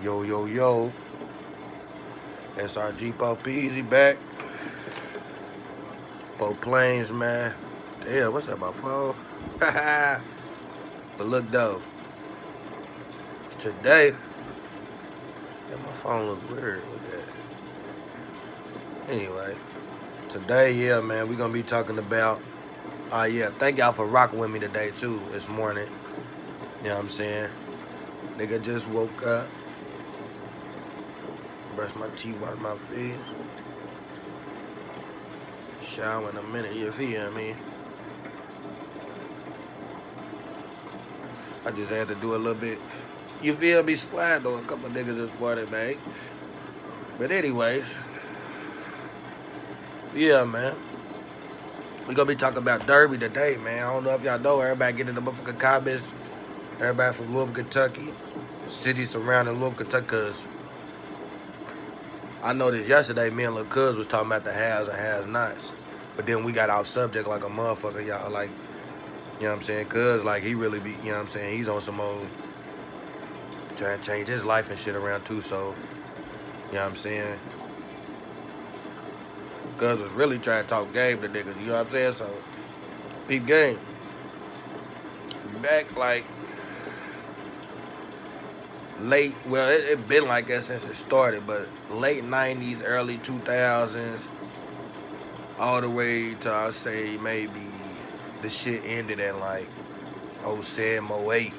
Yo, yo, yo. SRGpoe easy back. Both planes, man. Damn, what's that, my phone? But look, though. Today, damn, my phone look weird. Look at that. Anyway, today, yeah, man, we going to be talking about, yeah, thank y'all for rocking with me today, too, this morning. You know what I'm saying? Nigga just woke up. Brush my teeth, wash my face. Shower in a minute, you feel me? I just had to do a little bit. You feel me? Slide on a couple of niggas this morning, man. But anyways, yeah, man. We gonna be talking about Derby today, man. I don't know if y'all know. Everybody get in the motherfucking comments. Everybody from Louisville, Kentucky. Cities surrounding Louisville, Kentucky. Cause I noticed yesterday me and Lil' Cuz was talking about the haves and has-nots. But then we got off subject like a motherfucker, y'all. Like, you know what I'm saying? Cuz, like, he really be, you know what I'm saying? He's on some old trying to change his life and shit around too, so, you know what I'm saying? Cuz was really trying to talk game to niggas, you know what I'm saying? So, peep game. Back, like, late, well, it been like that since it started, but late 90s, early 2000s, all the way to, I'll say, maybe the shit ended in, like, 07, 08.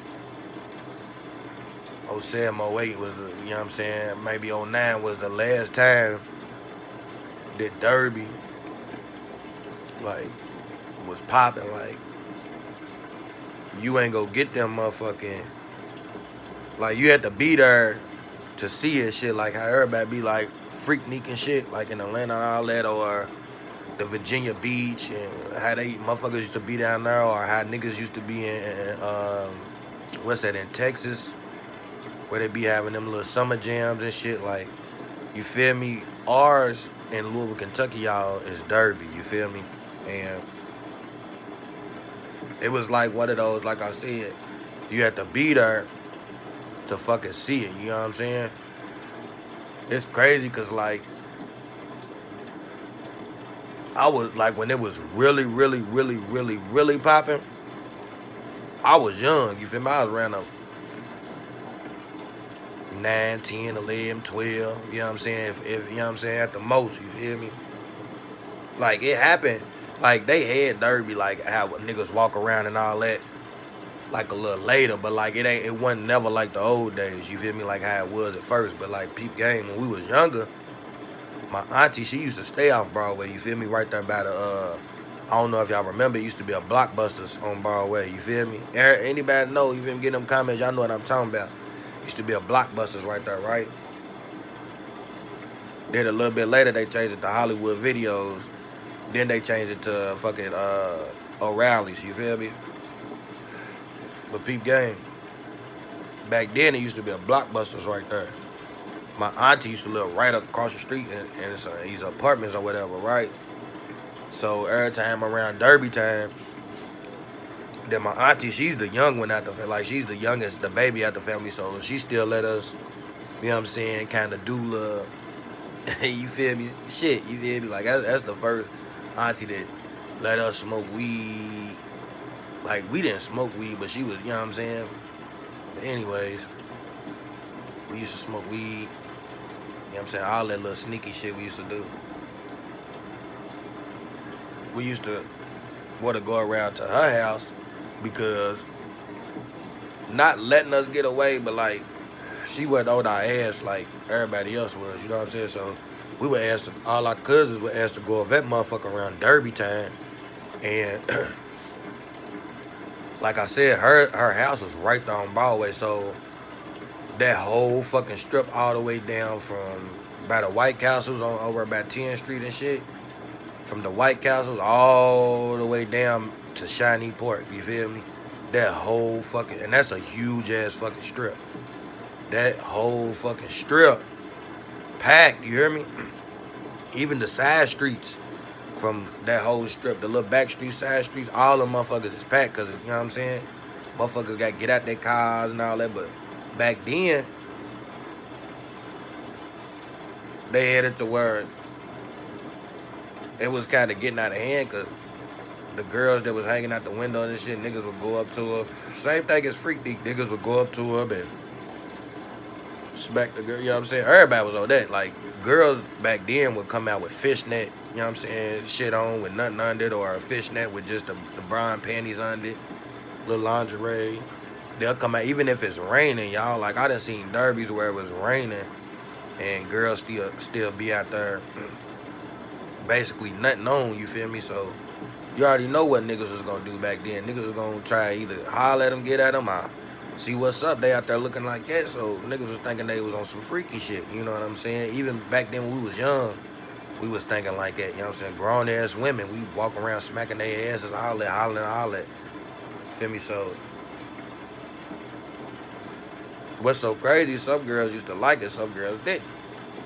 07, 08 was the, you know what I'm saying? Maybe 09 was the last time that Derby, like, was popping. Like, you ain't gonna get them motherfucking, like, you had to be there to see it shit. Like, how everybody be, like, Freaknik and shit, like in Atlanta and all that, or the Virginia Beach, and how they motherfuckers used to be down there, or how niggas used to be in what's that, in Texas, where they be having them little summer jams and shit. Like, you feel me? Ours in Louisville, Kentucky, y'all, is Derby, you feel me? And it was like one of those, like I said, you had to be there to fucking see it, you know what I'm saying? It's crazy because, like, I was, like, when it was really, really, really, really, really popping, I was young, you feel me? I was around 9, 10, 11, 12, you know what I'm saying? If you know what I'm saying, at the most, you feel me? Like, it happened, like, they had Derby, like, how niggas walk around and all that, like, a little later, but, like, it wasn't never like the old days, you feel me? Like, how it was at first, but, like, peep game, when we was younger, my auntie, she used to stay off Broadway, you feel me? Right there by the, I don't know if y'all remember, it used to be a Blockbusters on Broadway, you feel me? Anybody know, you feel me? Get them comments, y'all know what I'm talking about. Used to be a Blockbusters right there, right? Then a little bit later, they changed it to Hollywood Videos. Then they changed it to fucking O'Reilly's, you feel me? But peep game. Back then, it used to be a Blockbusters right there. My auntie used to live right across the street in these apartments or whatever, right? So every time around Derby time, then my auntie, she's the young one out the family. Like, she's the youngest, the baby out the family. So she still let us, you know what I'm saying, kind of do love. You feel me? Shit, you feel me? Like, that's the first auntie that let us smoke weed. Like, we didn't smoke weed, but she was, you know what I'm saying? But anyways, we used to smoke weed. You know what I'm saying? All that little sneaky shit we used to do. We used to want to go around to her house because not letting us get away, but, like, she wasn't on our ass like everybody else was, you know what I'm saying? So we were asked to, all our cousins were asked to go off that motherfucker around Derby time. And like I said, her house was right there on Broadway, so that whole fucking strip all the way down from by the White Castles on over about 10th Street and shit, from the White Castles all the way down to Shawnee Park, you feel me? That whole fucking, and that's a huge ass fucking strip. That whole fucking strip packed, you hear me? Even the side streets from that whole strip, the little back streets, side streets, all the motherfuckers is packed because, you know what I'm saying? Motherfuckers got to get out their cars and all that. But back then, they had it to where it was kind of getting out of hand because the girls that was hanging out the window and shit, niggas would go up to her. Same thing as Freak Deek. Niggas would go up to her and smack the girl. You know what I'm saying? Everybody was on that. Like, girls back then would come out with fishnet, you know what I'm saying, shit on with nothing under it, or a fishnet with just the brown panties under it, little lingerie. They'll come out, even if it's raining, y'all. Like, I done seen derbies where it was raining and girls still be out there basically nothing on, you feel me? So you already know what niggas was gonna do back then. Niggas was gonna try either holler at them, get at them, or see what's up. They out there looking like that, so niggas was thinking they was on some freaky shit, you know what I'm saying? Even back then when we was young, we was thinking like that, you know what I'm saying? Grown ass women, we walk around smacking their asses, hollering. Feel me? So what's so crazy, some girls used to like it, some girls didn't.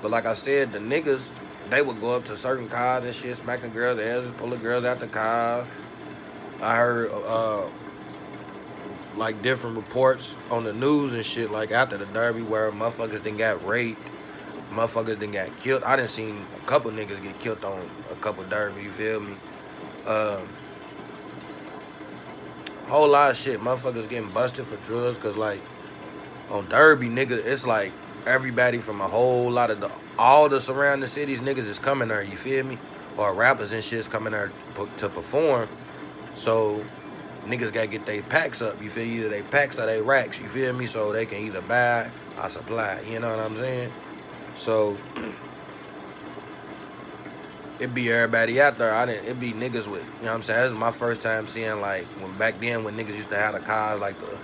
But like I said, the niggas, they would go up to certain cars and shit, smacking girls' asses, pulling girls out the car. I heard like different reports on the news and shit, like after the derby where motherfuckers done got raped, motherfuckers done got killed. I done seen a couple niggas get killed on a couple derby, you feel me? Whole lot of shit, motherfuckers getting busted for drugs, cause like on derby, nigga, it's like everybody from a whole lot of all the surrounding cities, niggas is coming there, you feel me? Or rappers and shit's coming there to perform. So niggas gotta get their packs up, you feel me? Either they packs or they racks, you feel me? So they can either buy or supply, you know what I'm saying? So it be everybody out there. It be niggas with, you know what I'm saying? This is my first time seeing, like, when back then when niggas used to have the cars, like the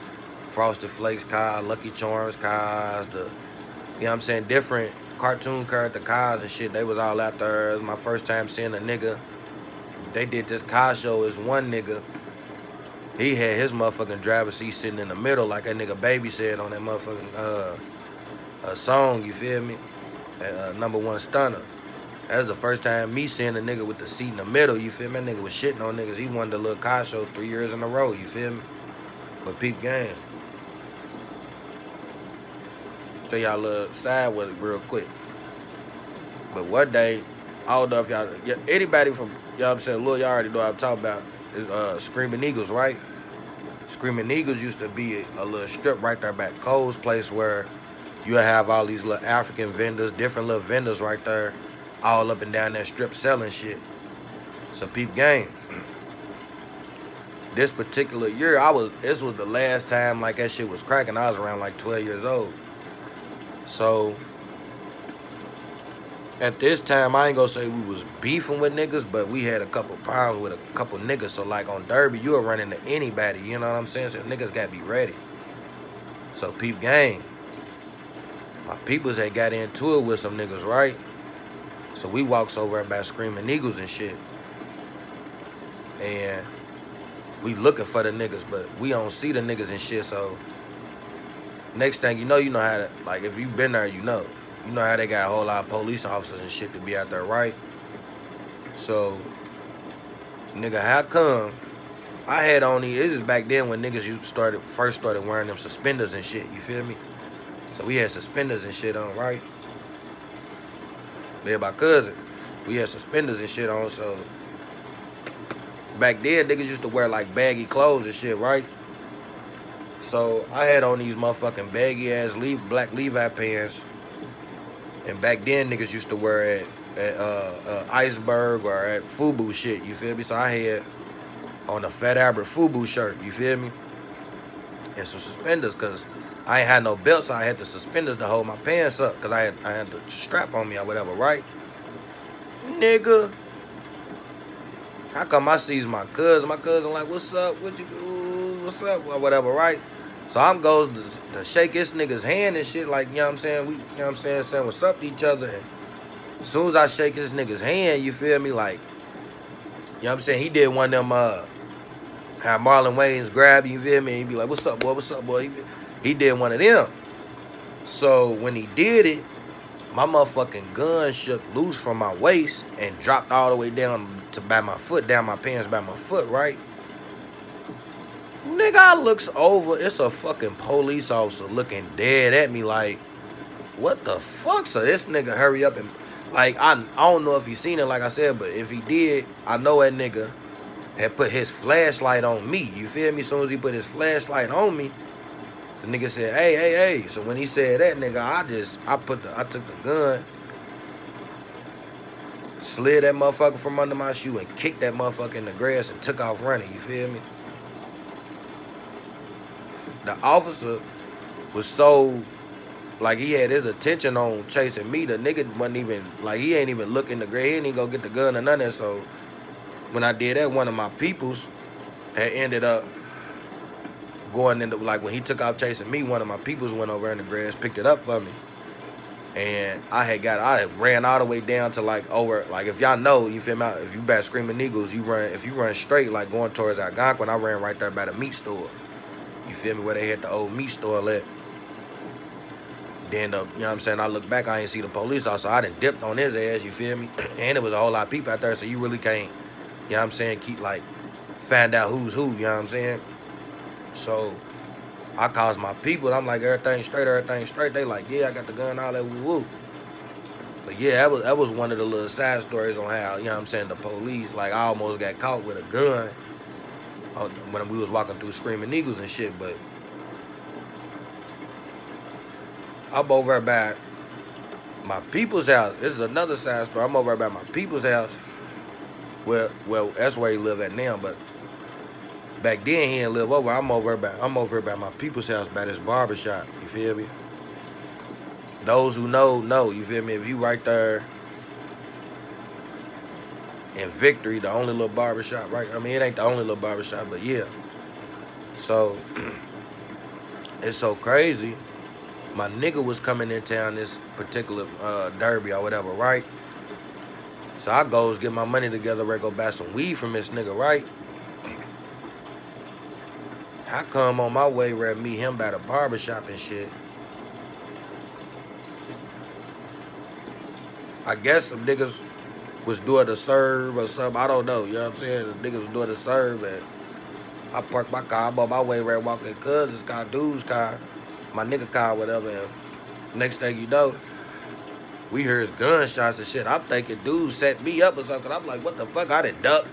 Frosted Flakes car, Lucky Charms cars, the, you know what I'm saying, different cartoon character cars and shit. They was all out there. It was my first time seeing a nigga. They did this car show. It's one nigga. He had his motherfucking driver's seat sitting in the middle, like that nigga Baby said on that motherfucking song, you feel me? Number One Stunner. That was the first time me seeing a nigga with the seat in the middle, you feel me? That nigga was shitting on niggas. He won the little car show 3 years in a row, you feel me? But peep game. Tell y'all a little side with it real quick. But one day, I don't know if y'all, anybody from, you know what I'm saying, Lil, y'all already know what I'm talking about, is Screaming Eagles, right? Screaming Eagles used to be a little strip right there back Cole's place where you have all these little African vendors, different little vendors right there, all up and down that strip selling shit. So peep game. This particular year, this was the last time like that shit was cracking. I was around like 12 years old. So at this time, I ain't gonna say we was beefing with niggas, but we had a couple problems with a couple niggas. So like on derby, you were running to anybody, you know what I'm saying? So niggas gotta be ready. So peep game. My peoples had got into it with some niggas, right? So we walks over about Screaming Eagles and shit. And we looking for the niggas, but we don't see the niggas and shit. So next thing you know how to, like, if you been there, you know how they got a whole lot of police officers and shit to be out there, right? So, nigga, how come I had on these, this is back then when niggas first started wearing them suspenders and shit, you feel me? So we had suspenders and shit on, right? Me and my cousin, we had suspenders and shit on, so back then niggas used to wear like baggy clothes and shit, right? So I had on these motherfucking baggy ass black Levi pants. And back then niggas used to wear at Iceberg or at Fubu shit, you feel me? So I had on a Fat Albert Fubu shirt, you feel me? And some suspenders, cause I ain't had no belt, so I had the suspenders to hold my pants up, cause I had the strap on me or whatever, right? Nigga, how come I sees my cousin? My cousin like, what's up? What you do? What's up? Or whatever, right? So I'm goes to shake this nigga's hand and shit, like, you know what I'm saying? You know what I'm saying what's up to each other. And as soon as I shake this nigga's hand, you feel me? Like, you know what I'm saying? He did one of them, how Marlon Wayans grab you, feel me? He'd be like, what's up, boy? What's up, boy? He did one of them. So when he did it, my motherfucking gun shook loose from my waist and dropped all the way down to by my foot, down my pants by my foot, right? Nigga, I looks over, it's a fucking police officer looking dead at me like, what the fuck? So this nigga hurry up and Like, I don't know if he seen it, like I said, but if he did, I know that nigga had put his flashlight on me. You feel me? As soon as he put his flashlight on me, the nigga said, hey, hey, hey. So when he said that, nigga, I took the gun, slid that motherfucker from under my shoe and kicked that motherfucker in the grass and took off running. You feel me? The officer was so, like, he had his attention on chasing me. The nigga wasn't even, like, he ain't even looking the grass. He ain't even go get the gun or none of that. So when I did that, one of my peoples had ended up going into, like, when he took off chasing me, one of my peoples went over in the grass, picked it up for me. And I had ran all the way down to, like, over, like, if y'all know, you feel me, if you back Screaming Eagles, if you run straight, like, going towards Algonquin, I ran right there by the meat store. You feel me, where they had the old meat store at. Then, you know what I'm saying, I look back, I ain't see the police officer. I done dipped on his ass, you feel me? And it was a whole lot of people out there, so you really can't, you know what I'm saying, keep, like, find out who's who, you know what I'm saying? So I calls my people, and I'm like, everything straight. They like, yeah, I got the gun, all that, woo-woo. But yeah, that was one of the little side stories on how, you know what I'm saying, the police, like, I almost got caught with a gun when we was walking through Screaming Eagles and shit. But I'm over by my people's house. This is another side story. I'm over by my people's house. Well, that's where he live at now, but back then he didn't live over. I'm over by my people's house by this barbershop. You feel me? Those who know. You feel me? If you right there in Victory, the only little barbershop, right? I mean, it ain't the only little barbershop, but yeah. So it's so crazy. My nigga was coming in town this particular derby or whatever, right? So I goes get my money together, right? Go buy some weed from this nigga, right? I come on my way, right? Meet him by the barbershop and shit. I guess some niggas was doing a serve or something. I don't know. You know what I'm saying? The niggas was doing a serve, and I parked my car. I'm on my way, right? Walking cousin's car, dude's car, my nigga car, whatever. And next thing you know, we heard gunshots and shit. I'm thinking dude set me up or something. I'm like, what the fuck? I done ducked,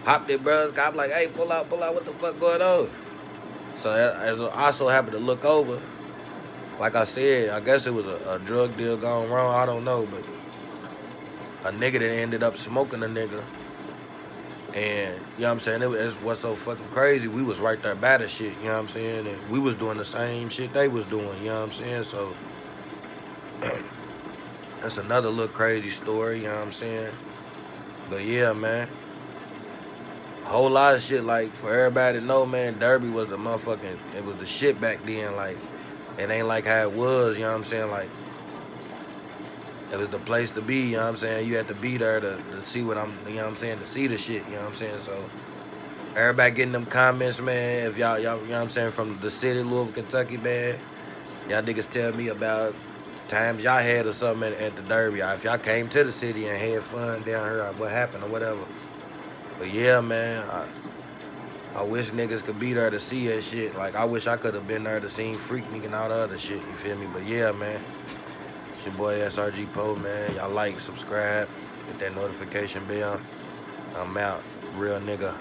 hopped in brother's car. I'm like, hey, pull out, what the fuck going on? So I so happened to look over. Like I said, I guess it was a drug deal gone wrong. I don't know, but a nigga that ended up smoking a nigga. And, you know what I'm saying, it's what's so fucking crazy. We was right there by the shit, you know what I'm saying? And we was doing the same shit they was doing, you know what I'm saying? So that's another little crazy story, you know what I'm saying? But yeah, man. A whole lot of shit, like, for everybody to know, man, Derby was the motherfucking, it was the shit back then. Like, it ain't like how it was, you know what I'm saying? Like, it was the place to be, you know what I'm saying? You had to be there to see what I'm, you know what I'm saying, to see the shit, you know what I'm saying? So, everybody getting them comments, man. If y'all, you know what I'm saying, from the city, Louisville, Kentucky, man, y'all niggas tell me about times y'all had or something at the Derby. If y'all came to the city and had fun down here, or what happened or whatever. But yeah, man, I wish niggas could be there to see that shit. Like, I wish I could have been there to see Freaknik and all the other shit, you feel me? But yeah, man. It's your boy SRG-poe, man. Y'all like, subscribe, hit that notification bell. I'm out. Real nigga.